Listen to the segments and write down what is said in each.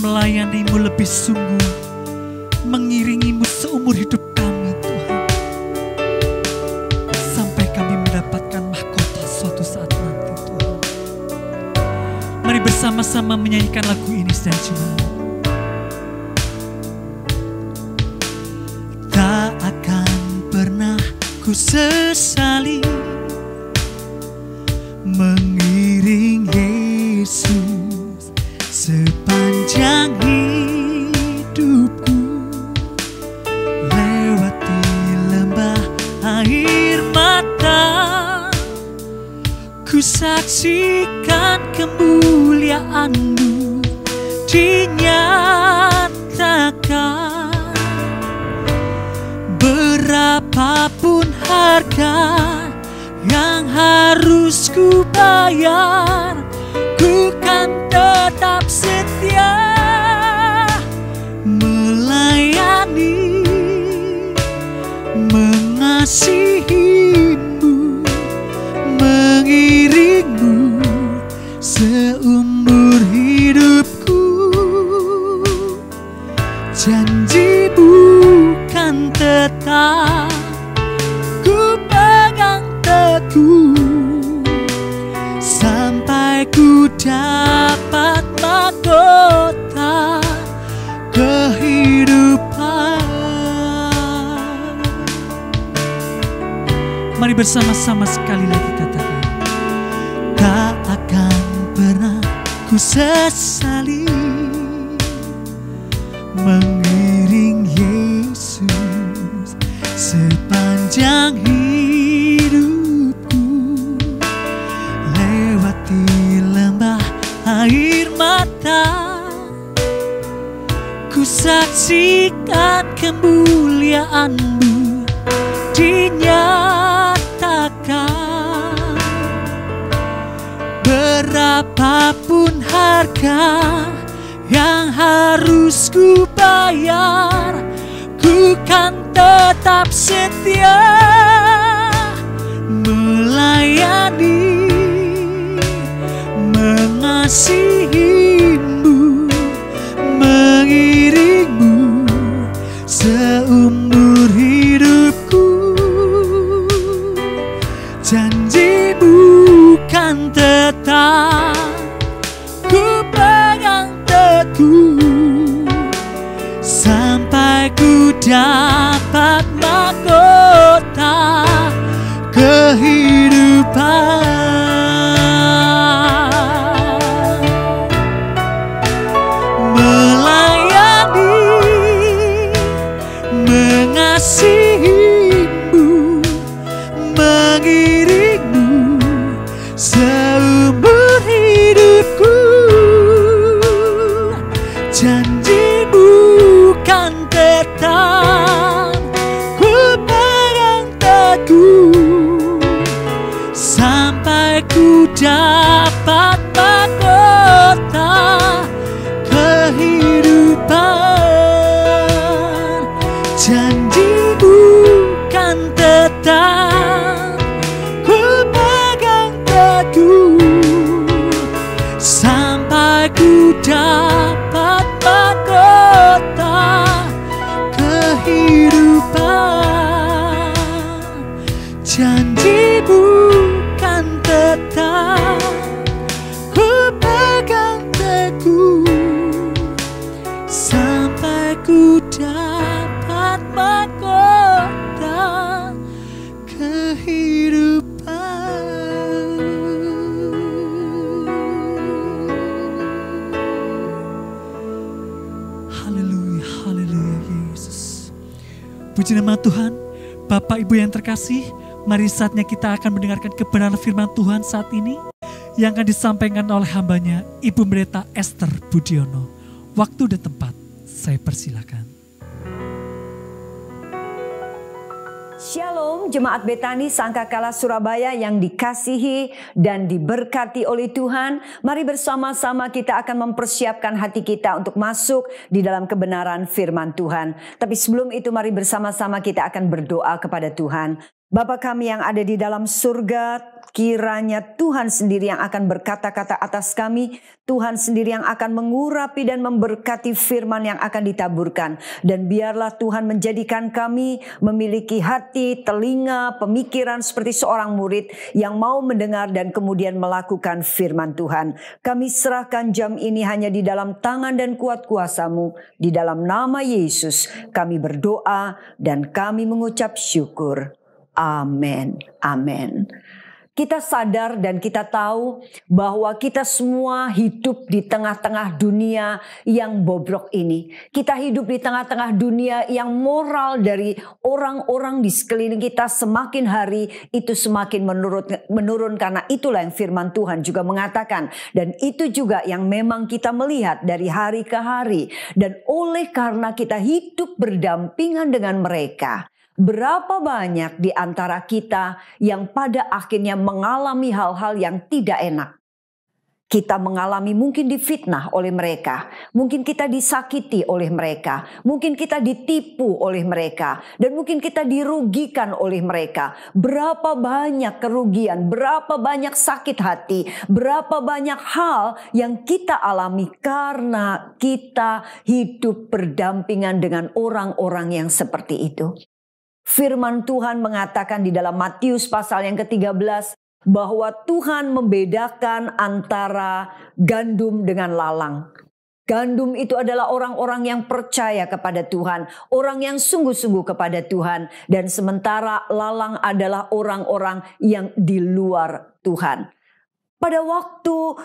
melayanimu lebih sungguh, mengiringimu seumur hidup kami Tuhan, sampai kami mendapatkan mahkota suatu saat nanti Tuhan. Mari bersama-sama menyanyikan lagu ini dan jemaat. Tak akan pernah ku sesali mengiring Yesus sepanjang hidupku, lewati lembah air mata, ku saksikan kemuliaan-Mu dinyatakan. Berapapun harga yang harus ku bayar, ku kan tetap setia melayani, mengasihimu, mengiringmu seumur hidupku. Janji-Mu kan tetap ku pegang teguh, sampai ku dapat mahkota kehidupan. Mari bersama-sama sekali lagi katakan, tak akan pernah ku sesali mengiring Yesus sepanjang hidupku, lewati lembah air mata, ku saksikan kemuliaan-Mu dinyatakan. Berapapun harga yang harus ku bayar, ku kan tetap setia melayani, mengasihimu, mengiringmu seumur hidupku. Janji-Mu kan tetap ku pegang teguh, sampai ku dapat mahkota kehidupan. Melayani, mengasihimu, mengiringmu seumur hidupku. Janji-Mu kan tetap ku pegang teguh, sampai ku dapat mahkota kehidupan. Janji-Mu kan tetap ku pegang teguh, sampai ku dapat mahkota kehidupan. Janji-Mu kan tetap ku pegang teguh, sampai ku dapat mahkota kehidupan. Haleluya, haleluya Yesus. Puji nama Tuhan. Bapak Ibu yang terkasih, mari saatnya kita akan mendengarkan kebenaran firman Tuhan saat ini yang akan disampaikan oleh hambanya Ibu Pendeta Esther Budiono. Waktu dan tempat saya persilakan. Shalom Jemaat Betani Sangkakala Surabaya yang dikasihi dan diberkati oleh Tuhan. Mari bersama-sama kita akan mempersiapkan hati kita untuk masuk di dalam kebenaran firman Tuhan. Tapi sebelum itu mari bersama-sama kita akan berdoa kepada Tuhan. Bapa kami yang ada di dalam surga, kiranya Tuhan sendiri yang akan berkata-kata atas kami. Tuhan sendiri yang akan mengurapi dan memberkati firman yang akan ditaburkan. Dan biarlah Tuhan menjadikan kami memiliki hati, telinga, pemikiran seperti seorang murid yang mau mendengar dan kemudian melakukan firman Tuhan. Kami serahkan jam ini hanya di dalam tangan dan kuat kuasa-Mu. Di dalam nama Yesus kami berdoa dan kami mengucap syukur. Amin. Amin. Kita sadar dan kita tahu bahwa kita semua hidup di tengah-tengah dunia yang bobrok ini. Kita hidup di tengah-tengah dunia yang moral dari orang-orang di sekeliling kita semakin hari itu semakin menurun karena itulah yang firman Tuhan juga mengatakan. Dan itu juga yang memang kita melihat dari hari ke hari. Dan oleh karena kita hidup berdampingan dengan mereka, berapa banyak di antara kita yang pada akhirnya mengalami hal-hal yang tidak enak. Kita mengalami mungkin difitnah oleh mereka. Mungkin kita disakiti oleh mereka. Mungkin kita ditipu oleh mereka. Dan mungkin kita dirugikan oleh mereka. Berapa banyak kerugian, berapa banyak sakit hati, berapa banyak hal yang kita alami karena kita hidup berdampingan dengan orang-orang yang seperti itu. Firman Tuhan mengatakan di dalam Matius pasal yang ke-13 bahwa Tuhan membedakan antara gandum dengan lalang. Gandum itu adalah orang-orang yang percaya kepada Tuhan, orang yang sungguh-sungguh kepada Tuhan, dan sementara lalang adalah orang-orang yang di luar Tuhan. Pada waktu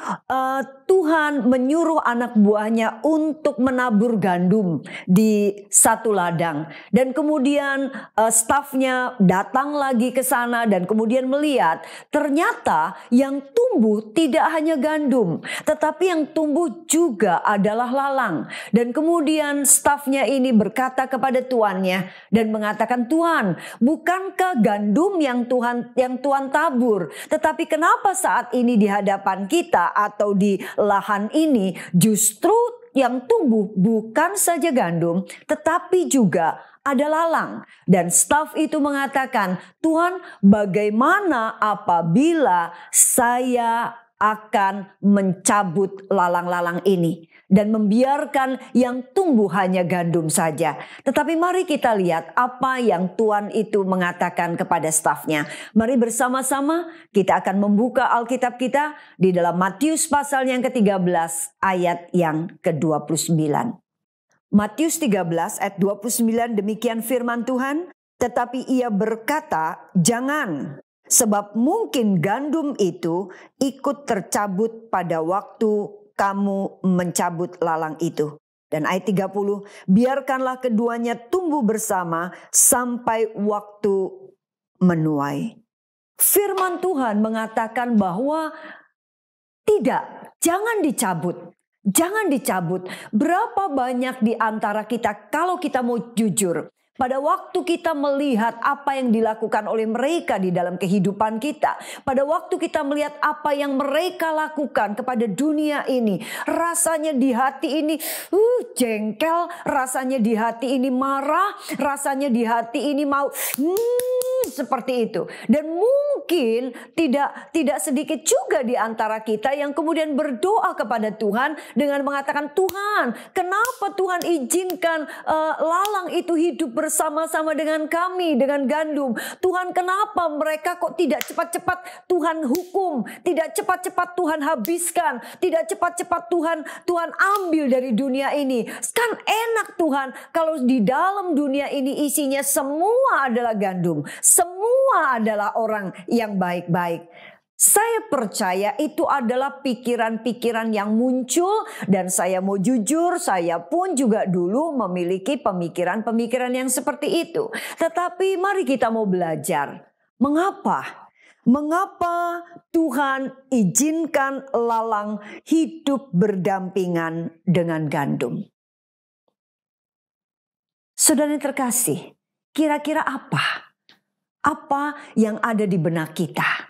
Tuhan menyuruh anak buahnya untuk menabur gandum di satu ladang. Dan kemudian stafnya datang lagi ke sana dan kemudian melihat ternyata yang tumbuh tidak hanya gandum. Tetapi yang tumbuh juga adalah lalang. Dan kemudian stafnya ini berkata kepada tuannya dan mengatakan, "Tuan, bukankah gandum yang Tuhan tabur? Tetapi kenapa saat ini di hadapan kita atau di lahan ini justru yang tumbuh bukan saja gandum tetapi juga ada lalang?" Dan staf itu mengatakan, "Tuhan, bagaimana apabila saya akan mencabut lalang-lalang ini dan membiarkan yang tumbuh hanya gandum saja?" Tetapi mari kita lihat apa yang Tuhan itu mengatakan kepada stafnya. Mari bersama-sama kita akan membuka Alkitab kita di dalam Matius pasal yang ke-13 ayat yang ke-29. Matius 13 ayat 29, demikian firman Tuhan. "Tetapi ia berkata, jangan, sebab mungkin gandum itu ikut tercabut pada waktu kamu mencabut lalang itu." Dan ayat 30, "Biarkanlah keduanya tumbuh bersama sampai waktu menuai." Firman Tuhan mengatakan bahwa tidak, jangan dicabut. Jangan dicabut. Berapa banyak di antara kita kalau kita mau jujur, pada waktu kita melihat apa yang dilakukan oleh mereka di dalam kehidupan kita, pada waktu kita melihat apa yang mereka lakukan kepada dunia ini, rasanya di hati ini jengkel, rasanya di hati ini marah, rasanya di hati ini mau seperti itu. Dan mungkin tidak sedikit juga di antara kita yang kemudian berdoa kepada Tuhan dengan mengatakan, "Tuhan, kenapa Tuhan izinkan lalang itu hidup bersama-sama dengan kami, dengan gandum? Tuhan, kenapa mereka kok tidak cepat-cepat Tuhan hukum, tidak cepat-cepat Tuhan habiskan, tidak cepat-cepat Tuhan ambil dari dunia ini? Kan enak Tuhan kalau di dalam dunia ini isinya semua adalah gandum, semua adalah orang yang baik-baik." Saya percaya itu adalah pikiran-pikiran yang muncul, dan saya mau jujur, saya pun juga dulu memiliki pemikiran-pemikiran yang seperti itu. Tetapi mari kita mau belajar. Mengapa? Mengapa Tuhan izinkan lalang hidup berdampingan dengan gandum? Saudara yang terkasih, kira-kira apa? Apa yang ada di benak kita?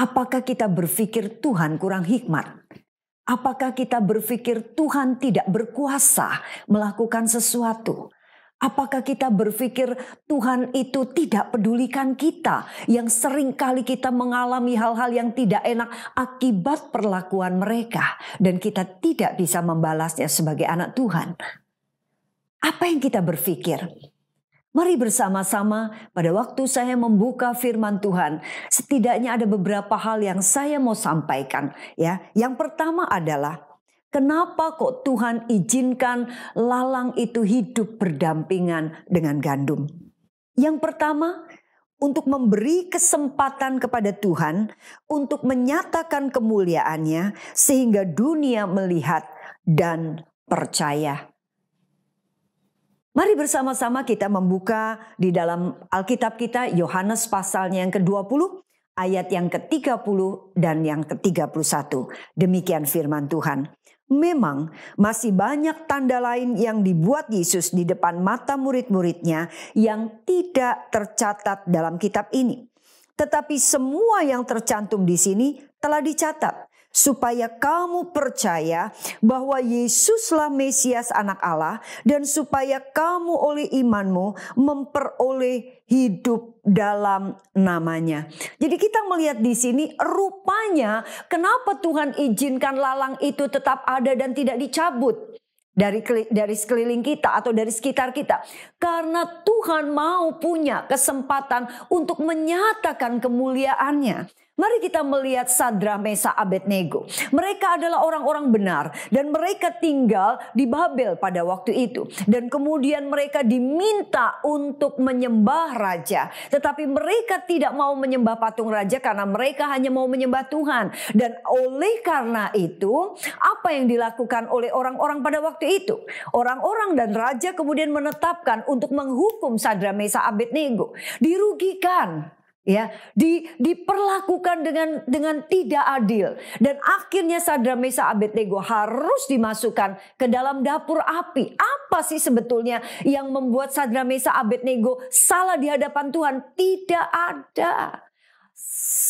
Apakah kita berpikir Tuhan kurang hikmat? Apakah kita berpikir Tuhan tidak berkuasa melakukan sesuatu? Apakah kita berpikir Tuhan itu tidak pedulikan kita, yang sering kali kita mengalami hal-hal yang tidak enak akibat perlakuan mereka, dan kita tidak bisa membalasnya sebagai anak Tuhan? Apa yang kita berpikir? Mari bersama-sama pada waktu saya membuka firman Tuhan, setidaknya ada beberapa hal yang saya mau sampaikan. Ya, yang pertama adalah, kenapa kok Tuhan izinkan lalang itu hidup berdampingan dengan gandum? Yang pertama, untuk memberi kesempatan kepada Tuhan untuk menyatakan kemuliaannya sehingga dunia melihat dan percaya. Mari bersama-sama kita membuka di dalam Alkitab kita Yohanes pasalnya yang ke-20, ayat yang ke-30 dan yang ke-31. Demikian firman Tuhan. Memang masih banyak tanda lain yang dibuat Yesus di depan mata murid-muridnya yang tidak tercatat dalam kitab ini. Tetapi semua yang tercantum di sini telah dicatat, supaya kamu percaya bahwa Yesuslah Mesias Anak Allah, dan supaya kamu oleh imanmu memperoleh hidup dalam namanya. Jadi kita melihat di sini rupanya kenapa Tuhan izinkan lalang itu tetap ada dan tidak dicabut dari sekeliling kita atau dari sekitar kita. Karena Tuhan mau punya kesempatan untuk menyatakan kemuliaannya. Mari kita melihat Sadrak, Mesak, Abednego. Mereka adalah orang-orang benar dan mereka tinggal di Babel pada waktu itu. Dan kemudian mereka diminta untuk menyembah raja. Tetapi mereka tidak mau menyembah patung raja karena mereka hanya mau menyembah Tuhan. Dan oleh karena itu, apa yang dilakukan oleh orang-orang pada waktu itu? Orang-orang dan raja kemudian menetapkan untuk menghukum Sadrak, Mesak, Abednego. Dirugikan. Ya, diperlakukan dengan tidak adil, dan akhirnya Sadrak, Mesak, Abednego harus dimasukkan ke dalam dapur api. Apa sih sebetulnya yang membuat Sadrak, Mesak, Abednego salah di hadapan Tuhan? Tidak ada.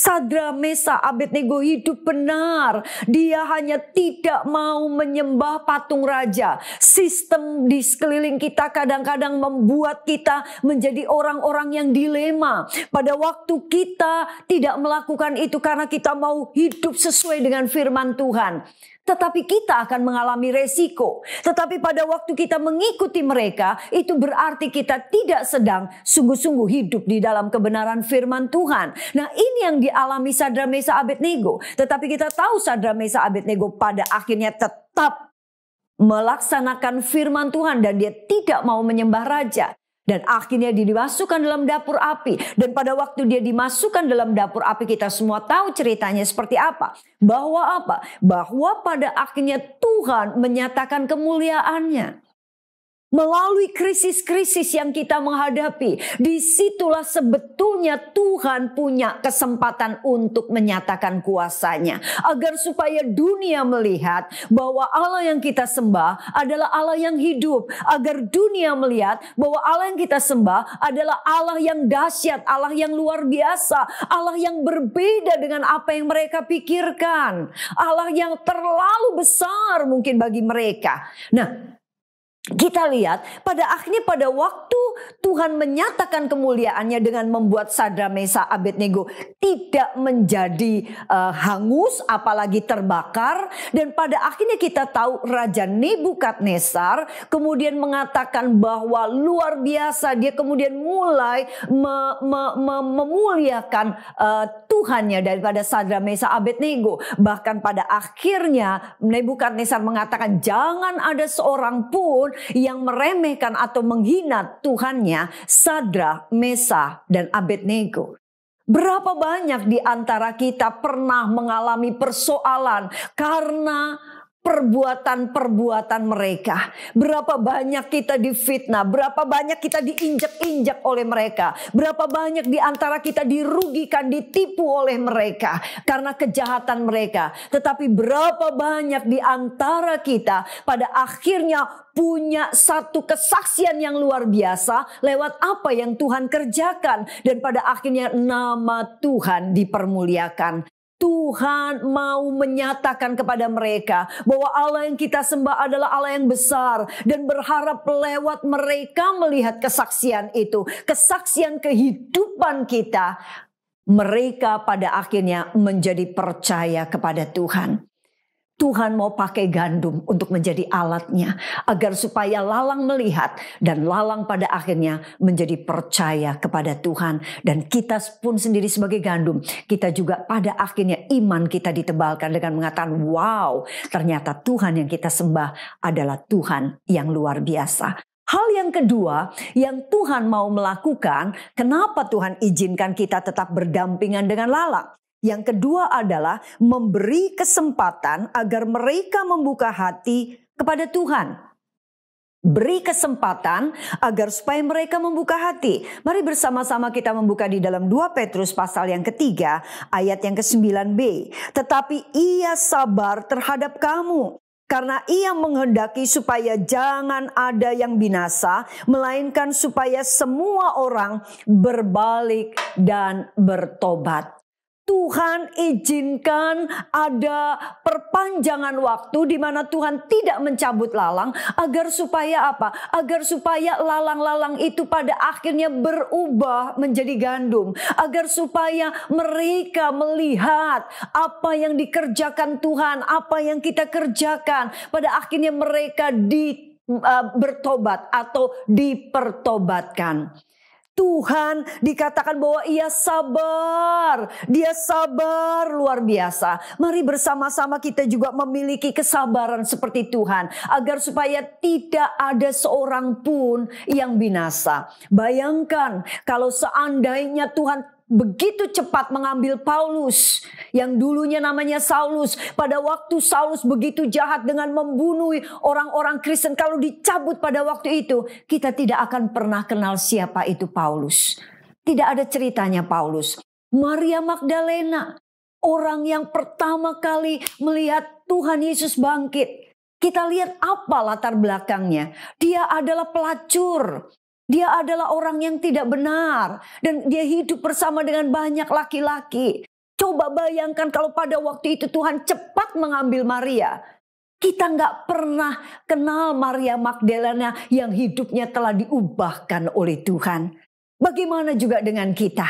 Sadrak, Mesak, Abednego hidup benar. Dia hanya tidak mau menyembah patung raja. Sistem di sekeliling kita kadang-kadang membuat kita menjadi orang-orang yang dilema. Pada waktu kita tidak melakukan itu karena kita mau hidup sesuai dengan firman Tuhan, tetapi kita akan mengalami resiko. Tetapi pada waktu kita mengikuti mereka, itu berarti kita tidak sedang sungguh-sungguh hidup di dalam kebenaran firman Tuhan. Nah, ini yang dialami Sadrak, Mesak, Abednego. Tetapi kita tahu Sadrak, Mesak, Abednego pada akhirnya tetap melaksanakan firman Tuhan dan dia tidak mau menyembah raja. Dan akhirnya dia dimasukkan dalam dapur api. Dan pada waktu dia dimasukkan dalam dapur api, kita semua tahu ceritanya seperti apa. Bahwa apa? Bahwa pada akhirnya Tuhan menyatakan kemuliaannya. Melalui krisis-krisis yang kita menghadapi, disitulah sebetulnya Tuhan punya kesempatan untuk menyatakan kuasa-Nya. Agar supaya dunia melihat bahwa Allah yang kita sembah adalah Allah yang hidup. Agar dunia melihat bahwa Allah yang kita sembah adalah Allah yang dahsyat, Allah yang luar biasa, Allah yang berbeda dengan apa yang mereka pikirkan. Allah yang terlalu besar mungkin bagi mereka. Nah, kita lihat pada akhirnya pada waktu Tuhan menyatakan kemuliaannya dengan membuat Sadrak, Mesak, Abednego tidak menjadi hangus apalagi terbakar. Dan pada akhirnya kita tahu Raja Nebukadnezar kemudian mengatakan bahwa luar biasa, dia kemudian mulai memuliakan Tuhannya daripada Sadrak, Mesak, Abednego. Bahkan pada akhirnya Nebukadnezar mengatakan jangan ada seorang pun yang meremehkan atau menghina Tuhannya Sadrak, Mesak, dan Abednego. Berapa banyak di antara kita pernah mengalami persoalan karena perbuatan-perbuatan mereka. Berapa banyak kita difitnah, berapa banyak kita diinjak-injak oleh mereka. Berapa banyak di antara kita dirugikan, ditipu oleh mereka karena kejahatan mereka. Tetapi berapa banyak di antara kita pada akhirnya punya satu kesaksian yang luar biasa lewat apa yang Tuhan kerjakan. Dan pada akhirnya nama Tuhan dipermuliakan. Tuhan mau menyatakan kepada mereka bahwa Allah yang kita sembah adalah Allah yang besar, dan berharap lewat mereka melihat kesaksian itu, kesaksian kehidupan kita, mereka pada akhirnya menjadi percaya kepada Tuhan. Tuhan mau pakai gandum untuk menjadi alatnya, agar supaya lalang melihat dan lalang pada akhirnya menjadi percaya kepada Tuhan. Dan kita pun sendiri sebagai gandum, kita juga pada akhirnya iman kita ditebalkan dengan mengatakan, wow, ternyata Tuhan yang kita sembah adalah Tuhan yang luar biasa. Hal yang kedua yang Tuhan mau melakukan, kenapa Tuhan izinkan kita tetap berdampingan dengan lalang? Yang kedua adalah memberi kesempatan agar mereka membuka hati kepada Tuhan. Beri kesempatan agar supaya mereka membuka hati. Mari bersama-sama kita membuka di dalam 2 Petrus pasal yang ketiga ayat yang ke-9b. Tetapi ia sabar terhadap kamu, karena ia menghendaki supaya jangan ada yang binasa, melainkan supaya semua orang berbalik dan bertobat. Tuhan izinkan ada perpanjangan waktu di mana Tuhan tidak mencabut lalang, agar supaya apa? Agar supaya lalang-lalang itu pada akhirnya berubah menjadi gandum, agar supaya mereka melihat apa yang dikerjakan Tuhan, apa yang kita kerjakan, pada akhirnya mereka bertobat atau dipertobatkan. Tuhan dikatakan bahwa ia sabar. Dia sabar luar biasa. Mari bersama-sama kita juga memiliki kesabaran seperti Tuhan, agar supaya tidak ada seorang pun yang binasa. Bayangkan kalau seandainya Tuhan begitu cepat mengambil Paulus yang dulunya namanya Saulus. Pada waktu Saulus begitu jahat dengan membunuh orang-orang Kristen, kalau dicabut pada waktu itu, kita tidak akan pernah kenal siapa itu Paulus. Tidak ada ceritanya Paulus. Maria Magdalena, orang yang pertama kali melihat Tuhan Yesus bangkit. Kita lihat apa latar belakangnya. Dia adalah pelacur. Dia adalah orang yang tidak benar. Dan dia hidup bersama dengan banyak laki-laki. Coba bayangkan kalau pada waktu itu Tuhan cepat mengambil Maria. Kita nggak pernah kenal Maria Magdalena yang hidupnya telah diubahkan oleh Tuhan. Bagaimana juga dengan kita?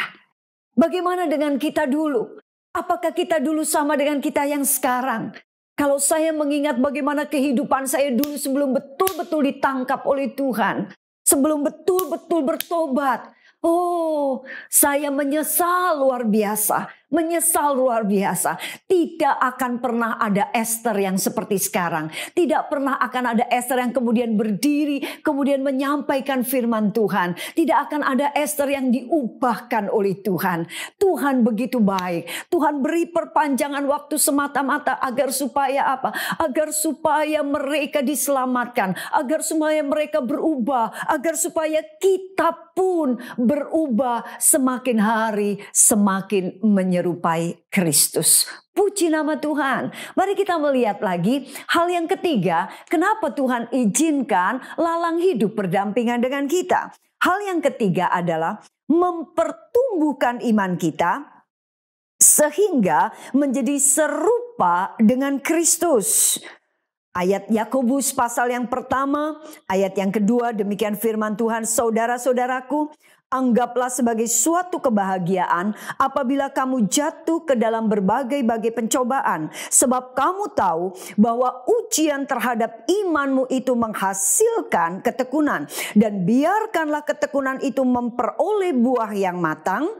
Bagaimana dengan kita dulu? Apakah kita dulu sama dengan kita yang sekarang? Kalau saya mengingat bagaimana kehidupan saya dulu sebelum betul-betul ditangkap oleh Tuhan. Sebelum betul-betul bertobat. Oh, saya menyesal luar biasa. Menyesal luar biasa. Tidak akan pernah ada Esther yang seperti sekarang. Tidak pernah akan ada Esther yang kemudian berdiri, kemudian menyampaikan firman Tuhan. Tidak akan ada Esther yang diubahkan oleh Tuhan. Tuhan begitu baik. Tuhan beri perpanjangan waktu semata-mata agar supaya apa? Agar supaya mereka diselamatkan. Agar supaya mereka berubah. Agar supaya kita pun berubah semakin hari semakin menyerupai Kristus. Puji nama Tuhan. Mari kita melihat lagi hal yang ketiga, kenapa Tuhan izinkan lalang hidup berdampingan dengan kita. Hal yang ketiga adalah mempertumbuhkan iman kita sehingga menjadi serupa dengan Kristus. Ayat Yakobus pasal yang pertama, ayat yang kedua, demikian firman Tuhan, saudara-saudaraku, anggaplah sebagai suatu kebahagiaan apabila kamu jatuh ke dalam berbagai-bagai pencobaan. Sebab kamu tahu bahwa ujian terhadap imanmu itu menghasilkan ketekunan. Dan biarkanlah ketekunan itu memperoleh buah yang matang,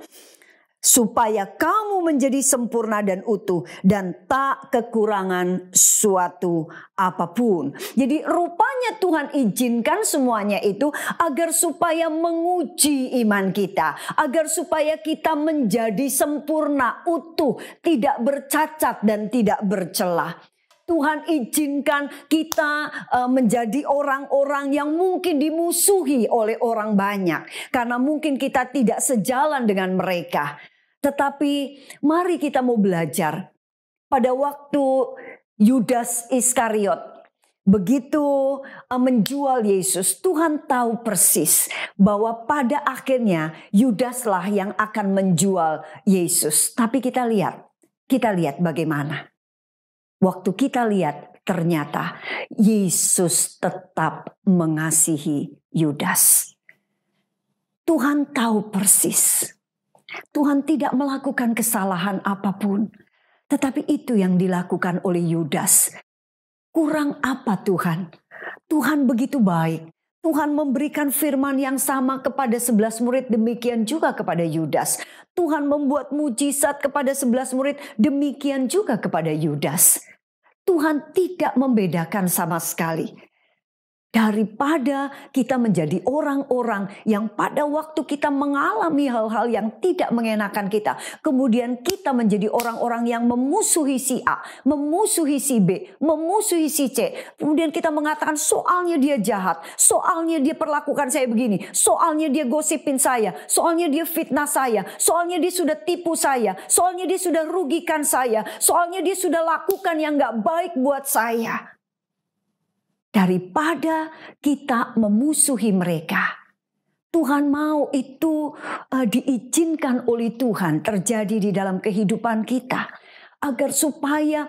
supaya kamu menjadi sempurna dan utuh dan tak kekurangan suatu apapun. Jadi rupanya Tuhan izinkan semuanya itu agar supaya menguji iman kita. Agar supaya kita menjadi sempurna, utuh, tidak bercacat dan tidak bercelah. Tuhan izinkan kita menjadi orang-orang yang mungkin dimusuhi oleh orang banyak. Karena mungkin kita tidak sejalan dengan mereka. Tetapi mari kita mau belajar. Pada waktu Yudas Iskariot begitu menjual Yesus, Tuhan tahu persis bahwa pada akhirnya Yudaslah yang akan menjual Yesus. Tapi kita lihat Kita lihat bagaimana. Waktu kita lihat ternyata Yesus tetap mengasihi Yudas. Tuhan tahu persis. Tuhan tidak melakukan kesalahan apapun. Tetapi itu yang dilakukan oleh Yudas. Kurang apa Tuhan? Tuhan begitu baik. Tuhan memberikan firman yang sama kepada 11 murid, demikian juga kepada Yudas. Tuhan membuat mujizat kepada 11 murid, demikian juga kepada Yudas. Tuhan tidak membedakan sama sekali. Daripada kita menjadi orang-orang yang pada waktu kita mengalami hal-hal yang tidak mengenakan kita, kemudian kita menjadi orang-orang yang memusuhi si A, memusuhi si B, memusuhi si C. Kemudian kita mengatakan soalnya dia jahat, soalnya dia perlakukan saya begini, soalnya dia gosipin saya, soalnya dia fitnah saya, soalnya dia sudah tipu saya, soalnya dia sudah rugikan saya, soalnya dia sudah lakukan yang gak baik buat saya. Daripada kita memusuhi mereka, Tuhan mau itu diizinkan oleh Tuhan terjadi di dalam kehidupan kita. Agar supaya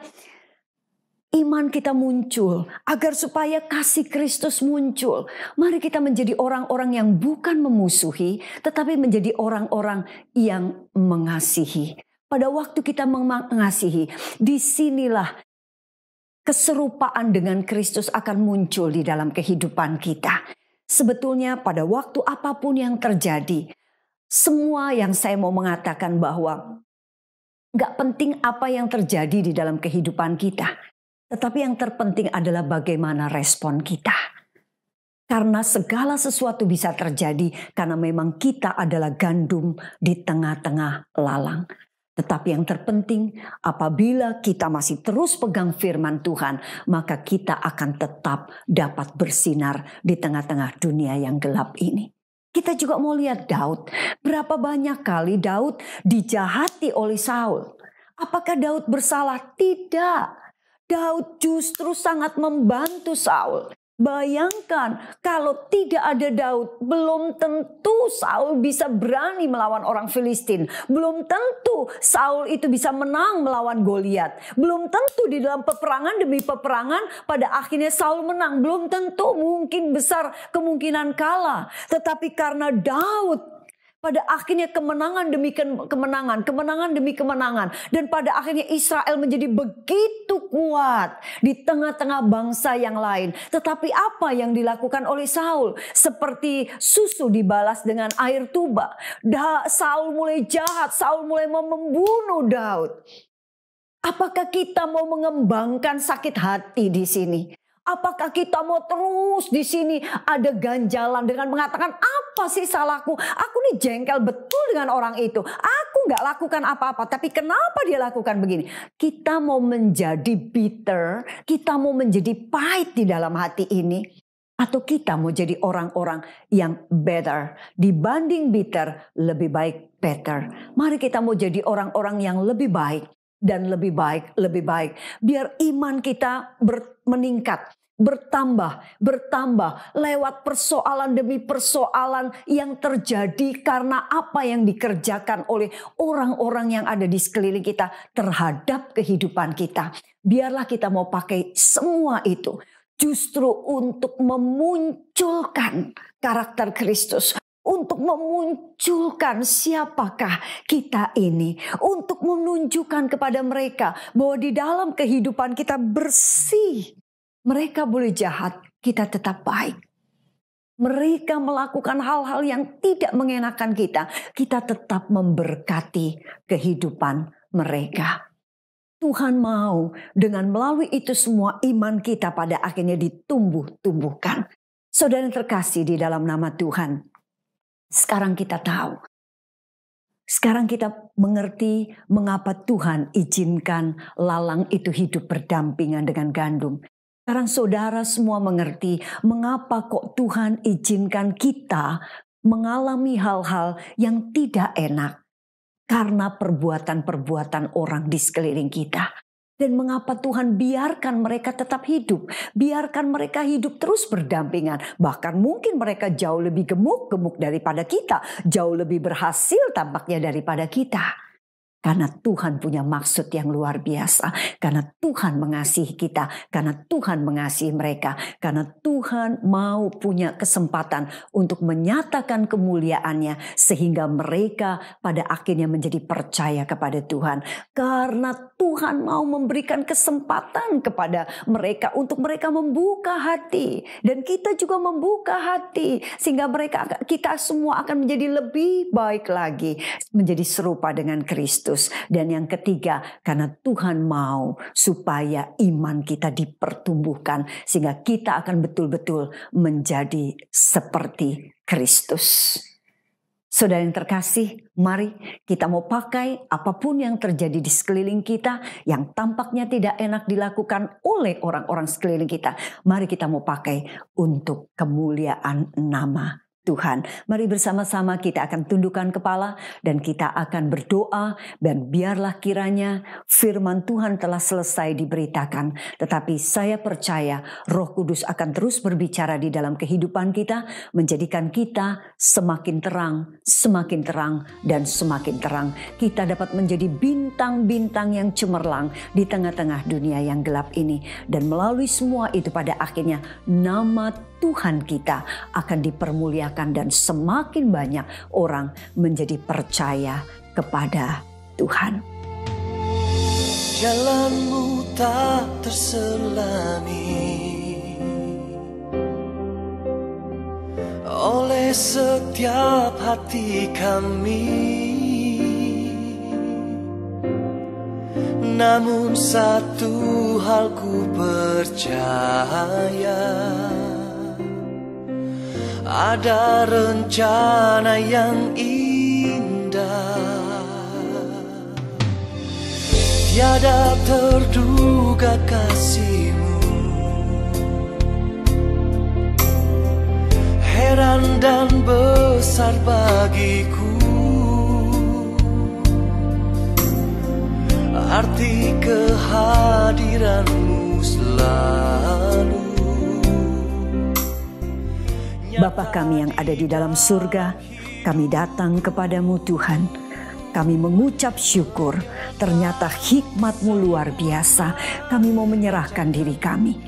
iman kita muncul, agar supaya kasih Kristus muncul. Mari kita menjadi orang-orang yang bukan memusuhi, tetapi menjadi orang-orang yang mengasihi. Pada waktu kita mengasihi, disinilah keserupaan dengan Kristus akan muncul di dalam kehidupan kita. Sebetulnya pada waktu apapun yang terjadi, semua yang saya mau mengatakan bahwa gak penting apa yang terjadi di dalam kehidupan kita. Tetapi yang terpenting adalah bagaimana respon kita. Karena segala sesuatu bisa terjadi karena memang kita adalah gandum di tengah-tengah lalang. Tetapi yang terpenting, apabila kita masih terus pegang firman Tuhan, maka kita akan tetap dapat bersinar di tengah-tengah dunia yang gelap ini. Kita juga mau lihat Daud. Berapa banyak kali Daud dijahati oleh Saul. Apakah Daud bersalah? Tidak. Daud justru sangat membantu Saul. Bayangkan kalau tidak ada Daud, belum tentu Saul bisa berani melawan orang Filistin. Belum tentu Saul itu bisa menang melawan Goliat. Belum tentu di dalam peperangan demi peperangan pada akhirnya Saul menang. Belum tentu, mungkin besar kemungkinan kalah. Tetapi karena Daud pada akhirnya kemenangan demi kemenangan, kemenangan demi kemenangan. Dan pada akhirnya Israel menjadi begitu kuat di tengah-tengah bangsa yang lain. Tetapi apa yang dilakukan oleh Saul? Seperti susu dibalas dengan air tuba. Saul mulai jahat, Saul mulai mau membunuh Daud. Apakah kita mau mengembangkan sakit hati di sini? Apakah kita mau terus di sini ada ganjalan dengan mengatakan apa sih salahku? Aku nih jengkel betul dengan orang itu. Aku nggak lakukan apa-apa, tapi kenapa dia lakukan begini? Kita mau menjadi bitter, kita mau menjadi pahit di dalam hati ini, atau kita mau jadi orang-orang yang better dibanding bitter, lebih baik better. Mari kita mau jadi orang-orang yang lebih baik. Dan lebih baik, lebih baik. Biar iman kita meningkat, bertambah lewat persoalan demi persoalan yang terjadi karena apa yang dikerjakan oleh orang-orang yang ada di sekeliling kita terhadap kehidupan kita. Biarlah kita mau pakai semua itu justru untuk memunculkan karakter Kristus. Untuk memunculkan siapakah kita ini. Untuk menunjukkan kepada mereka bahwa di dalam kehidupan kita bersih. Mereka boleh jahat, kita tetap baik. Mereka melakukan hal-hal yang tidak mengenakan kita. Kita tetap memberkati kehidupan mereka. Tuhan mau dengan melalui itu semua iman kita pada akhirnya ditumbuh-tumbuhkan. Saudara yang terkasih di dalam nama Tuhan. Sekarang kita tahu. Sekarang kita mengerti mengapa Tuhan izinkan lalang itu hidup berdampingan dengan gandum. Sekarang saudara semua mengerti mengapa kok Tuhan izinkan kita mengalami hal-hal yang tidak enak. Karena perbuatan-perbuatan orang di sekeliling kita. Dan mengapa Tuhan biarkan mereka tetap hidup. Biarkan mereka hidup terus berdampingan. Bahkan mungkin mereka jauh lebih gemuk daripada kita. Jauh lebih berhasil tampaknya daripada kita. Karena Tuhan punya maksud yang luar biasa. Karena Tuhan mengasihi kita. Karena Tuhan mengasihi mereka. Karena Tuhan mau punya kesempatan untuk menyatakan kemuliaannya. Sehingga mereka pada akhirnya menjadi percaya kepada Tuhan. Karena Tuhan mau memberikan kesempatan kepada mereka. Untuk mereka membuka hati. Dan kita juga membuka hati. Sehingga kita semua akan menjadi lebih baik lagi. Menjadi serupa dengan Kristus. Dan yang ketiga, karena Tuhan mau supaya iman kita dipertumbuhkan sehingga kita akan betul-betul menjadi seperti Kristus. Saudara yang terkasih, mari kita mau pakai apapun yang terjadi di sekeliling kita yang tampaknya tidak enak dilakukan oleh orang-orang sekeliling kita. Mari kita mau pakai untuk kemuliaan nama Tuhan. Mari bersama-sama kita akan tundukkan kepala dan kita akan berdoa, dan biarlah kiranya firman Tuhan telah selesai diberitakan. Tetapi saya percaya Roh Kudus akan terus berbicara di dalam kehidupan kita, menjadikan kita semakin terang, dan semakin terang. Kita dapat menjadi bintang-bintang yang cemerlang di tengah-tengah dunia yang gelap ini. Dan melalui semua itu pada akhirnya nama Tuhan kita akan dipermuliakan dan semakin banyak orang menjadi percaya kepada Tuhan. Jalanmu tak terselami oleh setiap hati kami, namun satu hal ku percaya, ada rencana yang indah, tiada terduga kasih-Mu, heran dan besar bagiku, arti kehadiran-Mu selalu. Bapa kami yang ada di dalam surga, kami datang kepadamu Tuhan. Kami mengucap syukur, ternyata hikmat-Mu luar biasa. Kami mau menyerahkan diri kami.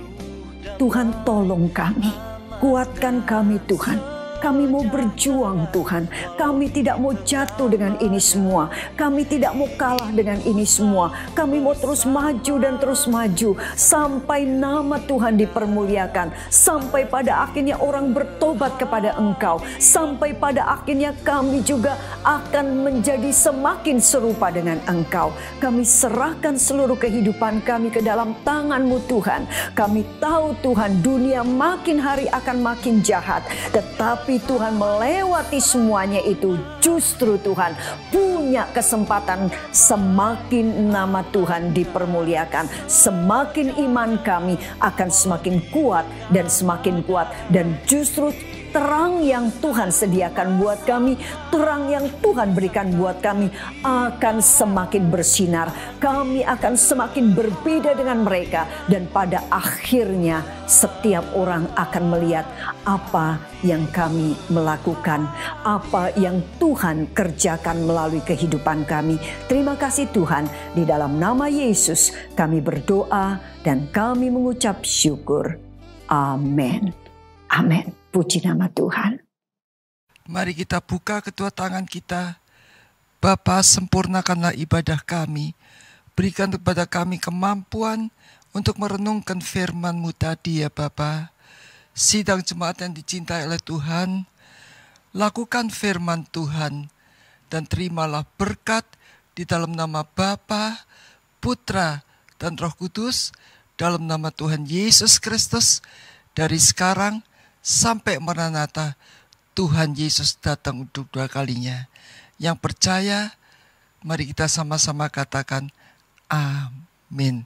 Tuhan tolong kami, kuatkan kami Tuhan. Kami mau berjuang Tuhan. Kami tidak mau jatuh dengan ini semua. Kami tidak mau kalah dengan ini semua. Kami mau terus maju dan terus maju. Sampai nama Tuhan dipermuliakan. Sampai pada akhirnya orang bertobat kepada Engkau. Sampai pada akhirnya kami juga akan menjadi semakin serupa dengan Engkau. Kami serahkan seluruh kehidupan kami ke dalam tangan-Mu Tuhan. Kami tahu Tuhan, dunia makin hari akan makin jahat. Tetapi Tuhan melewati semuanya itu, justru Tuhan punya kesempatan semakin nama Tuhan dipermuliakan. Semakin iman kami akan semakin kuat dan semakin kuat. Dan justru terang yang Tuhan sediakan buat kami, terang yang Tuhan berikan buat kami akan semakin bersinar. Kami akan semakin berbeda dengan mereka. Dan pada akhirnya setiap orang akan melihat apa yang kami melakukan, apa yang Tuhan kerjakan melalui kehidupan kami. Terima kasih Tuhan, di dalam nama Yesus kami berdoa dan kami mengucap syukur. Amin. Amin. Puji nama Tuhan. Mari kita buka kedua tangan kita. Bapa, sempurnakanlah ibadah kami. Berikan kepada kami kemampuan untuk merenungkan firman-Mu tadi ya Bapa. Sidang jemaat yang dicintai oleh Tuhan, lakukan firman Tuhan dan terimalah berkat di dalam nama Bapa, Putra, dan Roh Kudus, dalam nama Tuhan Yesus Kristus, dari sekarang sampai Maranatha. Tuhan Yesus datang untuk dua kalinya. Yang percaya, mari kita sama-sama katakan amin.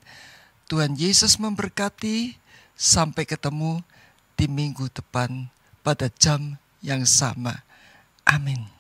Tuhan Yesus memberkati. Sampai ketemu di minggu depan pada jam yang sama. Amin.